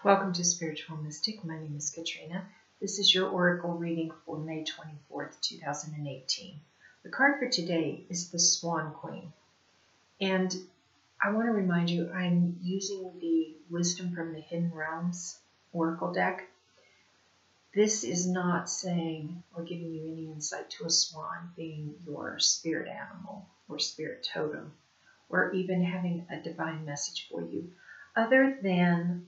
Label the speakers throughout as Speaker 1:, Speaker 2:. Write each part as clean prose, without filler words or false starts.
Speaker 1: Welcome to Spiritual Mystic. My name is Katrina. This is your Oracle reading for May 24th, 2018. The card for today is the Swan Queen. And I want to remind you, I'm using the Wisdom from the Hidden Realms Oracle deck. This is not saying or giving you any insight to a swan being your spirit animal or spirit totem, or even having a divine message for you, other than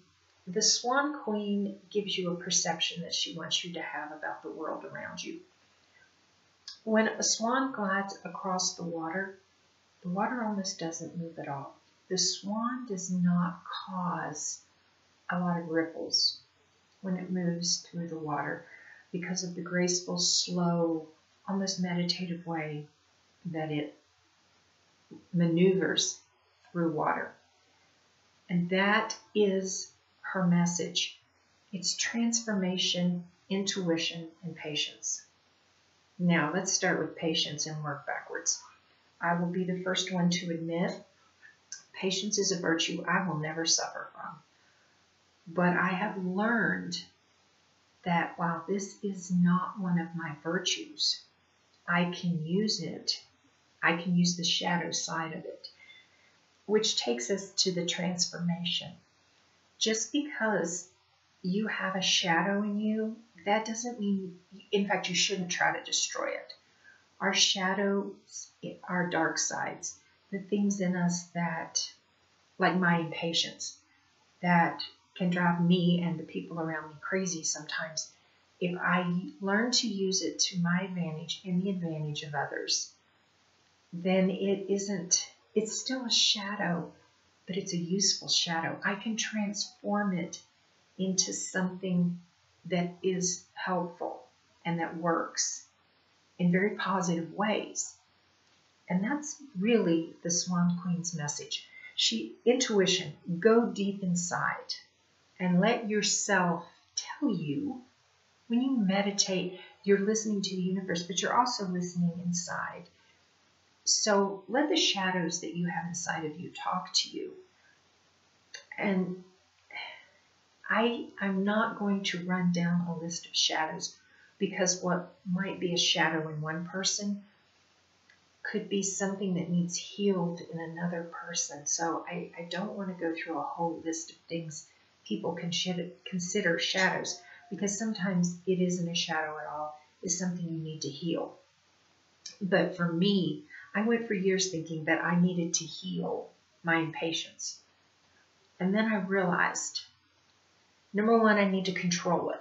Speaker 1: the Swan Queen gives you a perception that she wants you to have about the world around you. When a swan glides across the water almost doesn't move at all. The swan does not cause a lot of ripples when it moves through the water because of the graceful, slow, almost meditative way that it maneuvers through water. And that is her message. It's transformation, intuition, and patience. Now, let's start with patience and work backwards. I will be the first one to admit patience is a virtue I will never suffer from. But I have learned that while this is not one of my virtues, I can use it. I can use the shadow side of it, which takes us to the transformation. Just because you have a shadow in you, that doesn't mean, in fact, you shouldn't try to destroy it. Our shadows, our dark sides, the things in us that, like my impatience, that can drive me and the people around me crazy sometimes. If I learn to use it to my advantage and the advantage of others, then it's still a shadow, but it's a useful shadow. I can transform it into something that is helpful and that works in very positive ways. And that's really the Swan Queen's message. Intuition, go deep inside and let yourself tell you. When you meditate, you're listening to the universe, but you're also listening inside. So let the shadows that you have inside of you talk to you. And I'm not going to run down a list of shadows, because what might be a shadow in one person could be something that needs healed in another person. So I don't want to go through a whole list of things people can consider shadows, because sometimes it isn't a shadow at all. It's something you need to heal. But for me, I went for years thinking that I needed to heal my impatience. And then I realized, number one, I need to control it.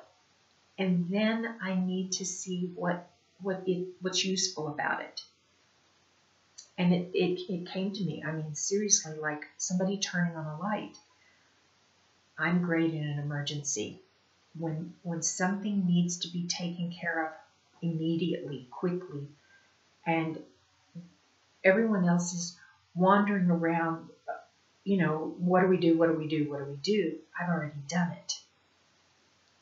Speaker 1: And then I need to see what's useful about it. And it came to me. I mean, seriously, like somebody turning on a light. I'm great in an emergency. When something needs to be taken care of immediately, quickly, and everyone else is wandering around, what do we do? What do we do? What do we do? I've already done it.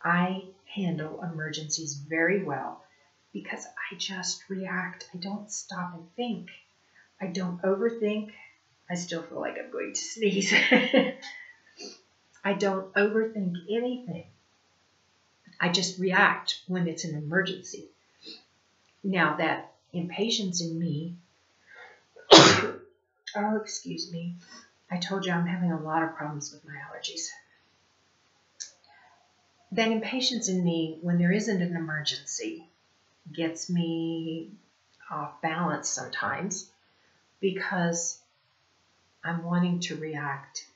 Speaker 1: I handle emergencies very well because I just react. I don't stop and think. I don't overthink. I still feel like I'm going to sneeze. I don't overthink anything. I just react when it's an emergency. Now, that impatience in me, oh, excuse me, I told you I'm having a lot of problems with my allergies. That impatience in me, when there isn't an emergency, gets me off balance sometimes, because I'm wanting to react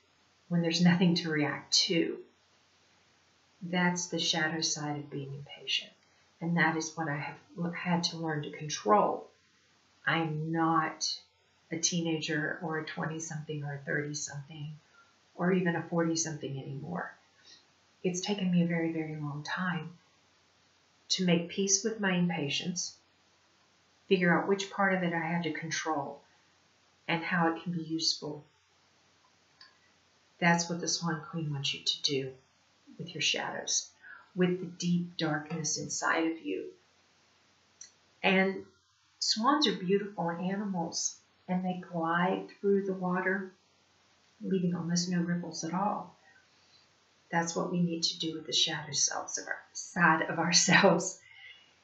Speaker 1: when there's nothing to react to. That's the shadow side of being impatient. And that is what I have had to learn to control. I'm not a teenager or a 20-something or a 30-something or even a 40-something anymore. It's taken me a very, very long time to make peace with my impatience, figure out which part of it I had to control, and how it can be useful. That's what the Swan Queen wants you to do with your shadows, with the deep darkness inside of you. And swans are beautiful animals, and they glide through the water, leaving almost no ripples at all. That's what we need to do with the shadow selves of our side of ourselves.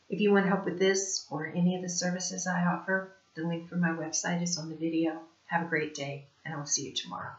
Speaker 1: If you want help with this or any of the services I offer, the link for my website is on the video. Have a great day, and I will see you tomorrow.